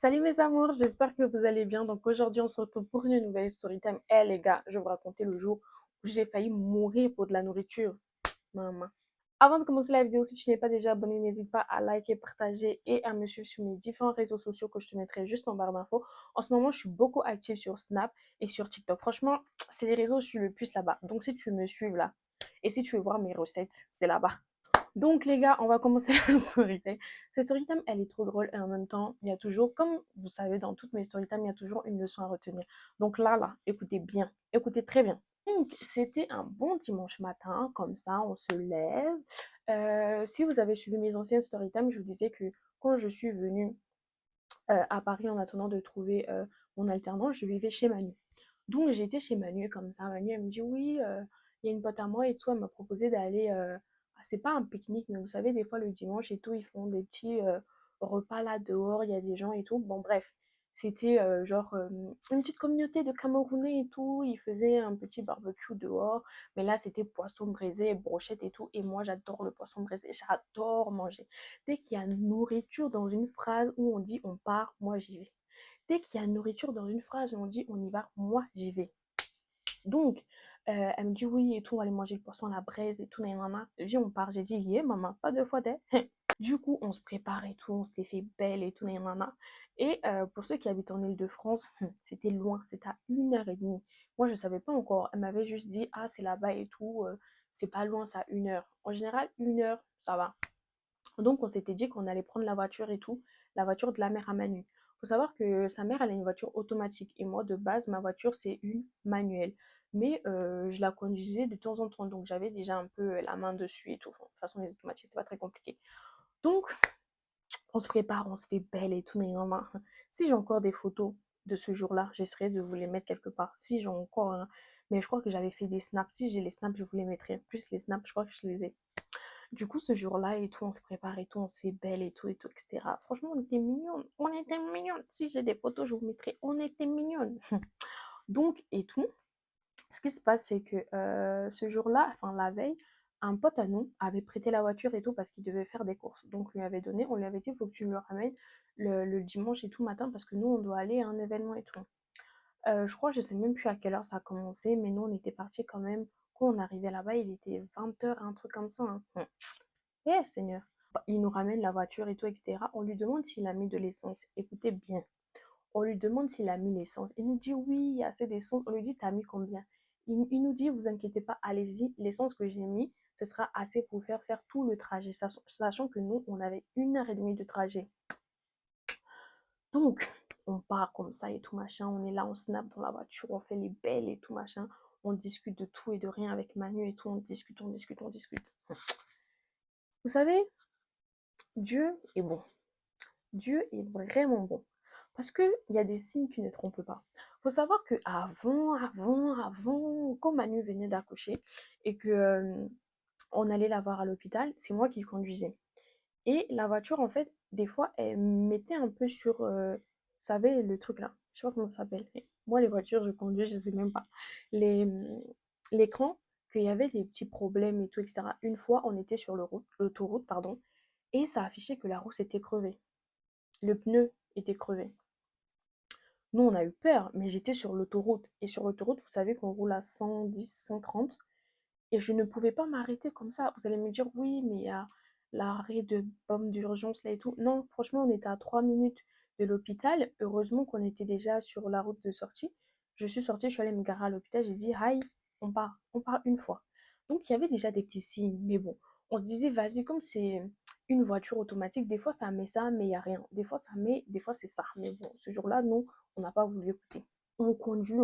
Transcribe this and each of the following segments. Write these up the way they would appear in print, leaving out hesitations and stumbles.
Salut mes amours, j'espère que vous allez bien. Donc aujourd'hui, on se retrouve pour une nouvelle story time. Eh les gars, je vais vous raconter le jour où j'ai failli mourir pour de la nourriture. Maman. Avant de commencer la vidéo, si tu n'es pas déjà abonné, n'hésite pas à liker, partager et à me suivre sur mes différents réseaux sociaux que je te mettrai juste en barre d'infos. En ce moment, je suis beaucoup active sur Snap et sur TikTok. Franchement, c'est les réseaux où je suis le plus là-bas. Donc si tu veux me suivre là et si tu veux voir mes recettes, c'est là-bas. Donc les gars, on va commencer la story time. Cette story time, elle est trop drôle et en même temps, il y a toujours, comme vous savez, dans toutes mes story time, il y a toujours une leçon à retenir. Donc là, écoutez bien, écoutez très bien. Donc c'était un bon dimanche matin, comme ça, on se lève. Si vous avez suivi mes anciennes story time, je vous disais que quand je suis venue à Paris en attendant de trouver mon alternance, je vivais chez Manu. Donc j'étais chez Manu comme ça. Manu, elle me dit oui, il y a une pote à moi et tout, elle m'a proposé d'aller, c'est pas un pique-nique, mais vous savez, des fois le dimanche et tout, ils font des petits repas là dehors, il y a des gens et tout. Bon, bref, c'était genre une petite communauté de Camerounais et tout. Ils faisaient un petit barbecue dehors, mais là c'était poisson braisé, brochette et tout. Et moi j'adore le poisson braisé, j'adore manger. Dès qu'il y a nourriture dans une phrase où on dit on part, moi j'y vais. Dès qu'il y a nourriture dans une phrase où on dit on y va, moi j'y vais. Donc, elle me dit oui et tout, on va aller manger le poisson à la braise et tout, nanana. Viens, on part. J'ai dit, yeah, maman, pas deux fois d'elle. Du coup, on se prépare et tout, on s'était fait belle et tout, nanana. Et pour ceux qui habitent en Île-de-France, c'était loin, c'était à 1h30. Moi, je ne savais pas encore. Elle m'avait juste dit, ah, c'est là-bas et tout, c'est pas loin, c'est à 1 heure. En général, 1 heure, ça va. Donc, on s'était dit qu'on allait prendre la voiture et tout, la voiture de la mère à Manu. Faut savoir que sa mère, elle a une voiture automatique. Et moi, de base, ma voiture, c'est une manuelle. Mais je la conduisais de temps en temps. Donc, j'avais déjà un peu la main dessus et tout. Enfin, de toute façon, les automatiques, c'est pas très compliqué. Donc, on se prépare, on se fait belle et tout. Si j'ai encore des photos de ce jour-là, j'essaierai de vous les mettre quelque part. Si j'ai encore, hein. Mais je crois que j'avais fait des snaps. Si j'ai les snaps, je vous les mettrai. Plus les snaps, je crois que je les ai. Du coup, ce jour-là et tout, on se prépare et tout, on se fait belle et tout, etc. Franchement, on était mignonnes. On était mignonnes. Si j'ai des photos, je vous mettrai. On était mignonnes. Donc, et tout, ce qui se passe, c'est que ce jour-là, enfin la veille, un pote à nous avait prêté la voiture et tout parce qu'il devait faire des courses. Donc, on lui avait donné, on lui avait dit, il faut que tu me le ramènes le dimanche et tout matin parce que nous, on doit aller à un événement et tout. Je crois, je sais même plus à quelle heure ça a commencé, mais nous, on était partis quand même. Quand on arrivait là-bas, il était 20 h, un truc comme ça, hein. Eh, Seigneur. Il nous ramène la voiture et tout, etc. On lui demande s'il a mis de l'essence. Écoutez bien. On lui demande s'il a mis l'essence. Il nous dit oui, il y a assez d'essence. On lui dit, t'as mis combien? Il nous dit, vous inquiétez pas, allez-y, l'essence que j'ai mis, ce sera assez pour faire tout le trajet. Sachant que nous, on avait 1h30 de trajet. Donc, on part comme ça et tout machin. On est là, on snap dans la voiture, on fait les belles et tout machin. On discute de tout et de rien avec Manu et tout. On discute, on discute, on discute. Vous savez, Dieu est bon. Dieu est vraiment bon. Parce qu'il y a des signes qui ne trompent pas. Il faut savoir que avant, quand Manu venait d'accoucher et que on allait la voir à l'hôpital, c'est moi qui conduisais. Et la voiture, en fait, des fois, elle mettait un peu sur, vous savez, le truc là. Je sais pas comment ça s'appelle. Moi, les voitures, je conduis, je sais même pas. Les, l'écran, qu'il y avait des petits problèmes et tout, etc. Une fois, on était sur l'autoroute, pardon, et ça affichait que la roue s'était crevée. Le pneu était crevé. Nous, on a eu peur, mais j'étais sur l'autoroute. Et sur l'autoroute, vous savez qu'on roule à 110, 130. Et je ne pouvais pas m'arrêter comme ça. Vous allez me dire, oui, mais il y a l'arrêt de bombe d'urgence là et tout. Non, franchement, on était à 3 minutes de l'hôpital. Heureusement qu'on était déjà sur la route de sortie. Je suis sortie, je suis allée me garer à l'hôpital. J'ai dit, aïe, on part une fois. Donc, il y avait déjà des petits signes. Mais bon, on se disait, vas-y, comme c'est une voiture automatique, des fois ça met ça, mais il n'y a rien. Des fois ça met, des fois c'est ça. Mais bon, ce jour-là, non, on n'a pas voulu écouter. On conduit,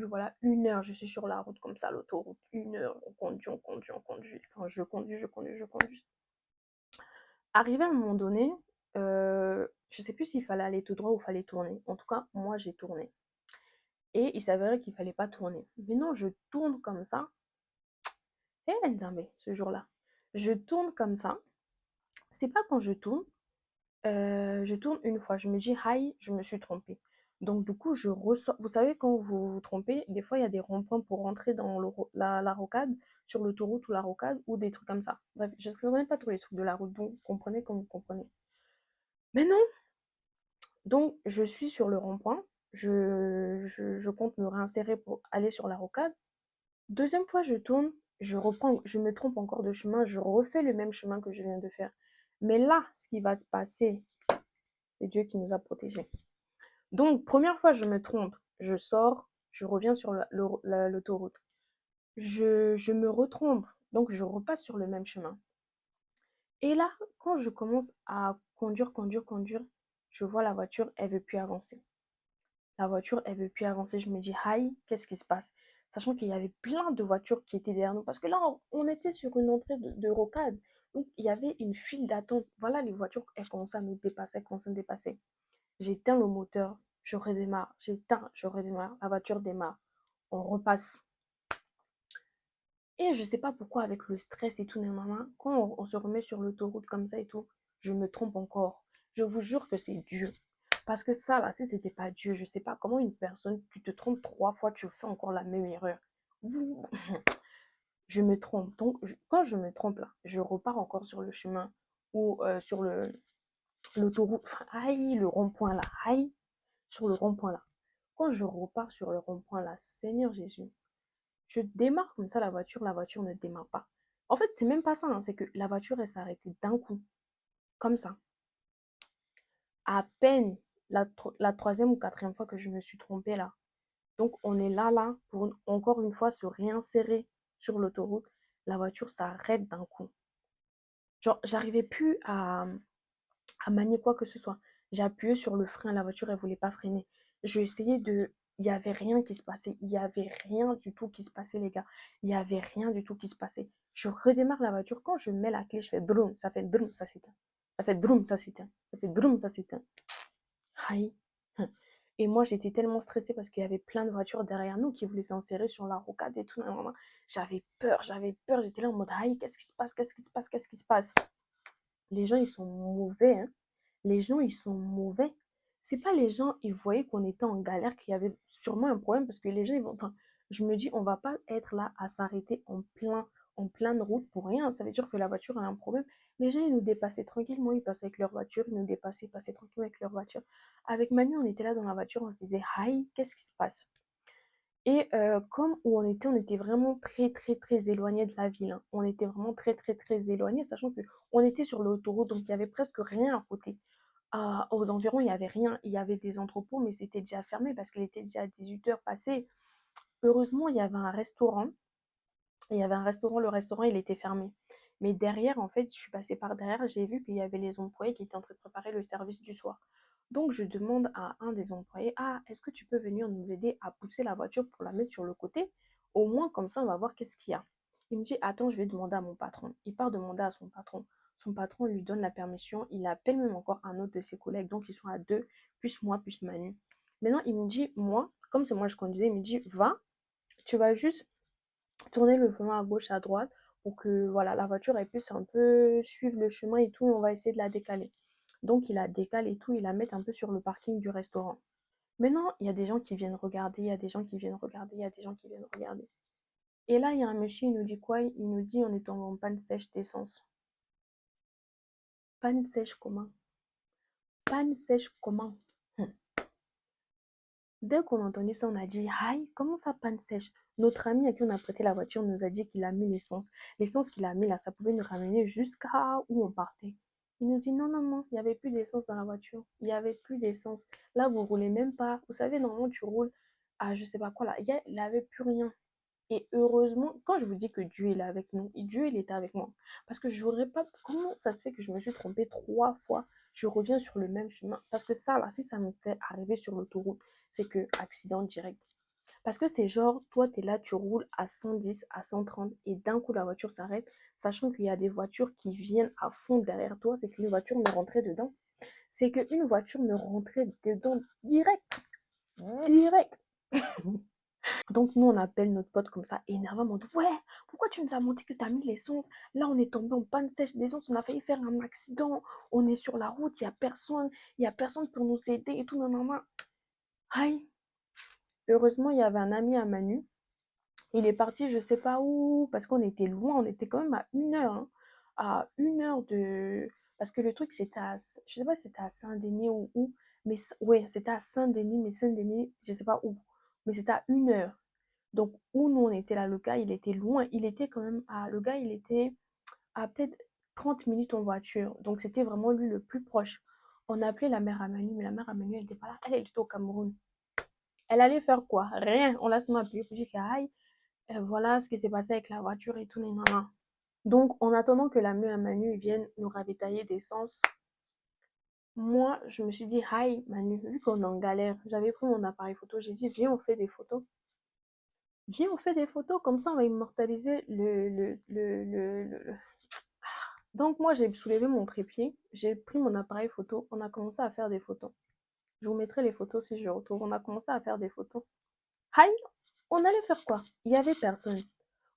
voilà, 1 heure, je suis sur la route comme ça, l'autoroute, 1 heure, on conduit, enfin, je conduis. Arrivé à un moment donné, je sais plus s'il fallait aller tout droit ou fallait tourner. En tout cas, moi, j'ai tourné. Et il s'avérait qu'il fallait pas tourner. Mais non, je tourne comme ça. Et Nzambe, ce jour-là. Je tourne comme ça. C'est pas quand je tourne une fois, je me dis, aïe, je me suis trompée. Donc, du coup, je ressors. Vous savez, quand vous vous trompez, des fois, il y a des ronds-points pour rentrer dans la rocade, sur l'autoroute ou la rocade, ou des trucs comme ça. Bref, je ne connais pas tous les trucs de la route, donc comprenez comme vous comprenez. Mais non, Donc, je suis sur le rond-point. Je compte me réinsérer pour aller sur la rocade. Deuxième fois, je tourne, je reprends, je me trompe encore de chemin, je refais le même chemin que je viens de faire. Mais là, ce qui va se passer, c'est Dieu qui nous a protégés. Donc, première fois, je me trompe, je sors, je reviens sur l'autoroute. Je me retrompe, donc je repasse sur le même chemin. Et là, quand je commence à conduire, je vois la voiture, elle veut plus avancer. La voiture, elle veut plus avancer. Je me dis, aïe, qu'est-ce qui se passe? Sachant qu'il y avait plein de voitures qui étaient derrière nous. Parce que là, on était sur une entrée de rocade. Donc, il y avait une file d'attente. Voilà, les voitures, elles commençaient à nous dépasser, elles commençaient à nous dépasser. J'éteins le moteur, je redémarre. J'éteins, je redémarre. La voiture démarre. On repasse. Et je sais pas pourquoi, avec le stress et tout, quand on se remet sur l'autoroute comme ça et tout, je me trompe encore. Je vous jure que c'est Dieu. Parce que ça, là, si c'était pas Dieu, je sais pas comment une personne, tu te trompes 3 fois, tu fais encore la même erreur. Je me trompe. Donc, quand je me trompe là, je repars encore sur le chemin ou sur l'autoroute. Enfin, aïe, le rond-point là. Aïe, sur le rond-point là. Quand je repars sur le rond-point là, Seigneur Jésus, je démarre comme ça la voiture ne démarre pas. En fait, c'est même pas ça, hein, c'est que la voiture, elle s'est arrêtée d'un coup, comme ça. À peine la troisième ou quatrième fois que je me suis trompée là. Donc, on est là, pour encore une fois se réinsérer sur l'autoroute. La voiture s'arrête d'un coup. Genre, j'arrivais plus à manier quoi que ce soit. J'ai appuyé sur le frein, la voiture, elle voulait pas freiner. Je essayais de... Il n'y avait rien qui se passait. Il n'y avait rien du tout qui se passait, les gars. Il n'y avait rien du tout qui se passait. Je redémarre la voiture. Quand je mets la clé, je fais drum, ça fait drum, ça s'éteint. Ça fait drum, ça s'éteint. Ça fait drum, ça s'éteint. Aïe. Et moi, j'étais tellement stressée parce qu'il y avait plein de voitures derrière nous qui voulaient s'insérer sur la rocade et tout. J'avais peur, j'avais peur. J'étais là en mode, aïe, qu'est-ce qui se passe, qu'est-ce qui se passe, qu'est-ce qui se passe? Les gens, ils sont mauvais, hein. Les gens, ils sont mauvais. C'est pas les gens, ils voyaient qu'on était en galère, qu'il y avait sûrement un problème parce que les gens, ils vont, enfin, je me dis, on va pas être là à s'arrêter en pleine route pour rien. Ça veut dire que la voiture a un problème. Les gens, ils nous dépassaient tranquillement, ils passaient avec leur voiture, ils nous dépassaient, ils passaient tranquillement avec leur voiture. Avec Manu, on était là dans la voiture, on se disait, hi, qu'est-ce qui se passe? Et comme où on était vraiment très, très, très éloigné de la ville, hein. On était vraiment très, très, très éloigné, sachant que on était sur l'autoroute, donc il y avait presque rien à côté. Aux environs, il y avait rien. Il y avait des entrepôts, mais c'était déjà fermé parce qu'il était déjà 18 heures passées. Heureusement, il y avait un restaurant. Il y avait un restaurant, le restaurant, il était fermé. Mais derrière, en fait, je suis passée par derrière, j'ai vu qu'il y avait les employés qui étaient en train de préparer le service du soir. Donc, je demande à un des employés, ah, est-ce que tu peux venir nous aider à pousser la voiture pour la mettre sur le côté? Au moins, comme ça, on va voir qu'est-ce qu'il y a. Il me dit, attends, je vais demander à mon patron. Il part demander à son patron. Son patron lui donne la permission. Il appelle même encore un autre de ses collègues. Donc, ils sont à deux, plus moi, plus Manu. Maintenant, il me dit, moi, comme c'est moi je conduisais, il me dit, va, tu vas juste tourner le volant à gauche, à droite, pour que voilà, la voiture elle puisse un peu suivre le chemin et tout, et on va essayer de la décaler. Donc il la décale et tout, il la met un peu sur le parking du restaurant. Maintenant, il y a des gens qui viennent regarder, il y a des gens qui viennent regarder, il y a des gens qui viennent regarder. Et là, il y a un monsieur, il nous dit quoi? Il nous dit on est en panne sèche d'essence. Panne sèche comment? Panne sèche comment? Hum. Dès qu'on a entendu ça, on a dit, aïe, comment ça, panne sèche? Notre ami à qui on a prêté la voiture nous a dit qu'il a mis l'essence. L'essence qu'il a mis là, ça pouvait nous ramener jusqu'à où on partait. Il nous dit, non, non, non, il n'y avait plus d'essence dans la voiture. Il n'y avait plus d'essence. Là, vous roulez même pas. Vous savez, normalement, tu roules à je sais pas quoi là. Il n'avait plus rien. Et heureusement, quand je vous dis que Dieu il est avec nous, Dieu il était avec moi. Parce que je ne voudrais pas. Comment ça se fait que je me suis trompée 3 fois? Je reviens sur le même chemin. Parce que ça, là, si ça m'était arrivé sur l'autoroute, c'est que accident direct. Parce que c'est genre, toi, tu es là, tu roules à 110, à 130, et d'un coup, la voiture s'arrête, sachant qu'il y a des voitures qui viennent à fond derrière toi. C'est qu'une voiture me rentrait dedans. C'est qu'une voiture me rentrait dedans direct. Direct. Donc nous, on appelle notre pote comme ça, énervé, on dit, ouais, pourquoi tu nous as menti que tu as mis l'essence? Là, on est tombé en panne sèche d'essence, on a failli faire un accident, on est sur la route, il y a personne pour nous aider et tout, non, non, non. Aïe. Heureusement, il y avait un ami à Manu. Il est parti, je sais pas où, parce qu'on était loin, on était quand même à 1 heure, hein, à 1 heure de... Parce que le truc, c'était à, je sais pas si c'était à Saint-Denis ou où, Mais ouais, c'était à Saint-Denis, mais Saint-Denis, je sais pas où. Mais c'était à 1 heure. Donc, où nous on était là, le gars, il était loin. Il était quand même à. Le gars, il était à peut-être 30 minutes en voiture. Donc, c'était vraiment lui le plus proche. On a appelé la mère à Manu, mais la mère à Manu, elle n'était pas là. Elle était au Cameroun. Elle allait faire quoi? Rien. On l'a seulement appelé pour dire que, aïe, voilà ce qui s'est passé avec la voiture et tout, nanana. Donc, en attendant que la mère à Manu vienne nous ravitailler d'essence, moi, je me suis dit, hi Manu, vu qu'on est en galère, j'avais pris mon appareil photo, j'ai dit, viens, on fait des photos. Viens, on fait des photos, comme ça, on va immortaliser Donc, moi, j'ai soulevé mon trépied, j'ai pris mon appareil photo, on a commencé à faire des photos. Je vous mettrai les photos si je retrouve. On a commencé à faire des photos. Hi, on allait faire quoi? Il y avait personne.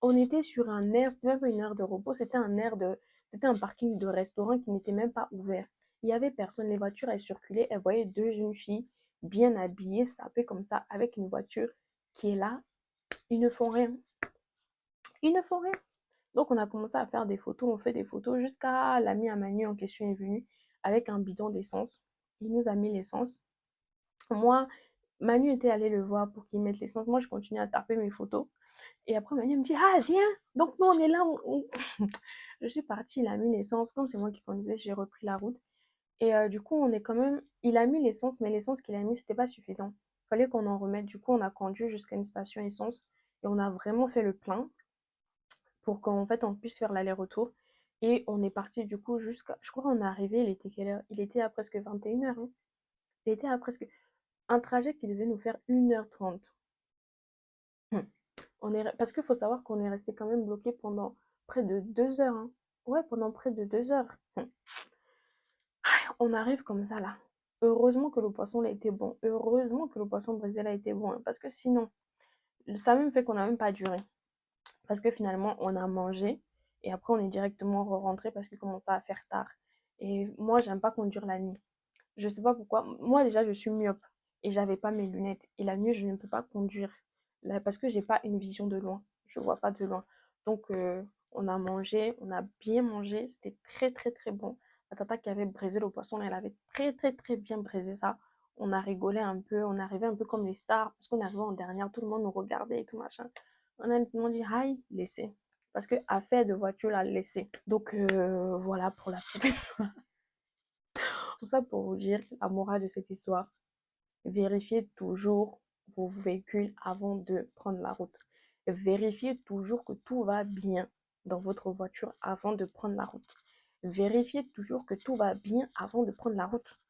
On était sur un air, c'était même pas une aire de repos, c'était un parking de restaurant qui n'était même pas ouvert. Il y avait personne, les voitures, elles circulaient, elles voyaient deux jeunes filles bien habillées, sapées comme ça, avec une voiture qui est là. Ils ne font rien. Ils ne font rien. Donc, on a commencé à faire des photos, on fait des photos jusqu'à l'ami à Manu en question est venu avec un bidon d'essence. Il nous a mis l'essence. Moi, Manu était allé le voir pour qu'il mette l'essence. Moi, je continue à taper mes photos. Et après, Manu me dit, ah, viens. Donc, nous, on est là. Je suis partie, il a mis l'essence. Comme c'est moi qui conduisais, j'ai repris la route. Et du coup, on est quand même. Il a mis l'essence, mais l'essence qu'il a mis, c'était pas suffisant. Il fallait qu'on en remette. Du coup, on a conduit jusqu'à une station essence. Et on a vraiment fait le plein pour qu'en fait, on puisse faire l'aller-retour. Et on est parti du coup jusqu'à. Je crois qu'on est arrivé, il était quelle heure? Il était à presque 21 h. Hein. Il était à presque. Un trajet qui devait nous faire 1 h 30. Parce qu'il faut savoir qu'on est resté quand même bloqué pendant près de 2 heures. Hein. Ouais, pendant près de 2 heures. On arrive comme ça là. Heureusement que le poisson là était bon. Heureusement que le poisson brésil a été bon. Hein, parce que sinon, ça a même fait qu'on n'a même pas duré. Parce que finalement, on a mangé. Et après, on est directement rentré parce qu'il commençait à faire tard. Et moi, j'aime pas conduire la nuit. Je sais pas pourquoi. Moi, déjà, je suis myope. Et j'avais pas mes lunettes. Et la nuit, je ne peux pas conduire. Là, parce que j'ai pas une vision de loin. Je vois pas de loin. Donc, on a mangé. On a bien mangé. C'était très, très, très bon. La tata qui avait braisé le poisson, elle avait très, très, très bien braisé ça. On a rigolé un peu. On arrivait un peu comme les stars. Parce qu'on arrivait en dernière. Tout le monde nous regardait et tout machin. On a dit, hi, laissez. Parce que affaire de voiture, là, laissez. Donc, voilà pour la petite histoire. Tout ça pour vous dire la morale de cette histoire. Vérifiez toujours vos véhicules avant de prendre la route. Vérifiez toujours que tout va bien dans votre voiture avant de prendre la route. Vérifiez toujours que tout va bien avant de prendre la route.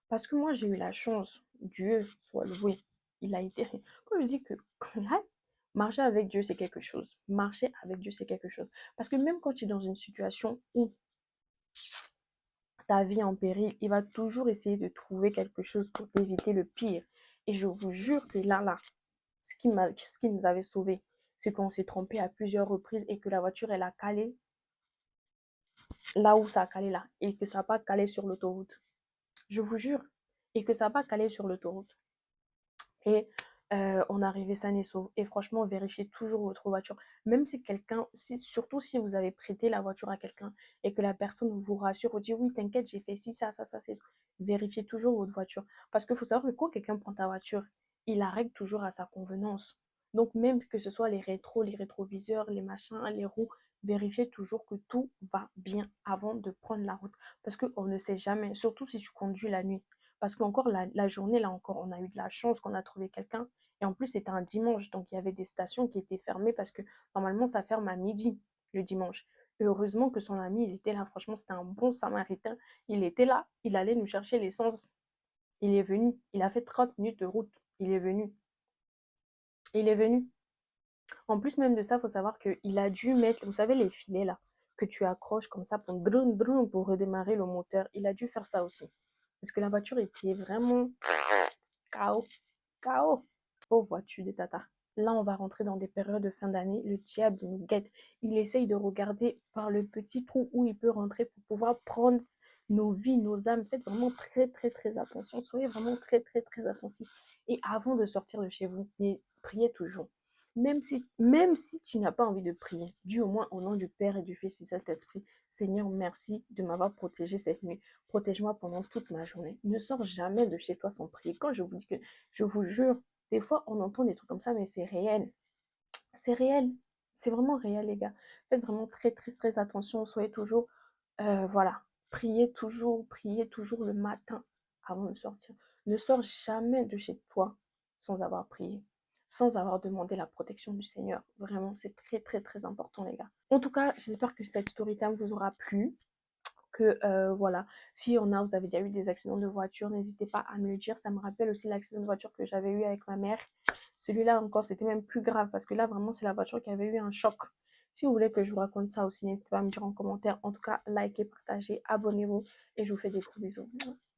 Parce que moi, j'ai eu la chance, Dieu soit loué, il a été. Quand je dis que marcher avec Dieu, c'est quelque chose. Marcher avec Dieu, c'est quelque chose. Parce que même quand tu es dans une situation où ta vie en péril, il va toujours essayer de trouver quelque chose pour t'éviter le pire. Et je vous jure que là, ce qui nous avait sauvés, c'est qu'on s'est trompé à plusieurs reprises et que la voiture, elle a calé là où ça a calé là. Et que ça n'a pas calé sur l'autoroute. Je vous jure. Et que ça n'a pas calé sur l'autoroute. Et on est arrivé sain et sauf. Et franchement, vérifiez toujours votre voiture. Même si quelqu'un, surtout si vous avez prêté la voiture à quelqu'un et que la personne vous rassure, vous dit oui, t'inquiète, j'ai fait ci, ça, c'est. Vérifiez toujours votre voiture. Parce qu'il faut savoir que quand quelqu'un prend ta voiture, il la règle toujours à sa convenance. Donc, même que ce soit les rétros, les rétroviseurs, les machins, les roues, vérifiez toujours que tout va bien avant de prendre la route. Parce qu'on ne sait jamais, surtout si tu conduis la nuit. Parce qu'encore la journée, là encore, on a eu de la chance qu'on a trouvé quelqu'un. Et en plus, c'était un dimanche. Donc, il y avait des stations qui étaient fermées parce que normalement, ça ferme à midi le dimanche. Et heureusement que son ami, il était là. Franchement, c'était un bon samaritain. Il était là. Il allait nous chercher l'essence. Il est venu. Il a fait 30 minutes de route. Il est venu. Il est venu. En plus même de ça, il faut savoir qu'il a dû mettre, vous savez, les filets là, que tu accroches comme ça pour redémarrer le moteur. Il a dû faire ça aussi. Parce que la voiture était vraiment KO. KO. Oh, voiture des tatas. Là, on va rentrer dans des périodes de fin d'année. Le diable nous guette. Il essaye de regarder par le petit trou où il peut rentrer pour pouvoir prendre nos vies, nos âmes. Faites vraiment très, très, très attention. Soyez vraiment très, très, très attentifs. Et avant de sortir de chez vous, priez toujours. même si tu n'as pas envie de prier, dis au moins au nom du Père et du Fils et du Saint-Esprit, Seigneur, merci de m'avoir protégé cette nuit. Protège-moi pendant toute ma journée. Ne sors jamais de chez toi sans prier. Quand je vous dis que, je vous jure, des fois on entend des trucs comme ça, mais c'est réel. C'est réel. C'est vraiment réel, les gars. Faites vraiment très, très, très attention. Soyez toujours, voilà, priez toujours le matin avant de sortir. Ne sors jamais de chez toi sans avoir prié, sans avoir demandé la protection du Seigneur. Vraiment, c'est très, très, très important, les gars. En tout cas, j'espère que cette story time vous aura plu que voilà, si on a, vous avez déjà eu des accidents de voiture, n'hésitez pas à me le dire. Ça me rappelle aussi l'accident de voiture que j'avais eu avec ma mère. Celui-là encore, c'était même plus grave parce que là, vraiment, c'est la voiture qui avait eu un choc. Si vous voulez que je vous raconte ça aussi, n'hésitez pas à me dire en commentaire. En tout cas, likez, partagez, abonnez-vous et je vous fais des gros bisous.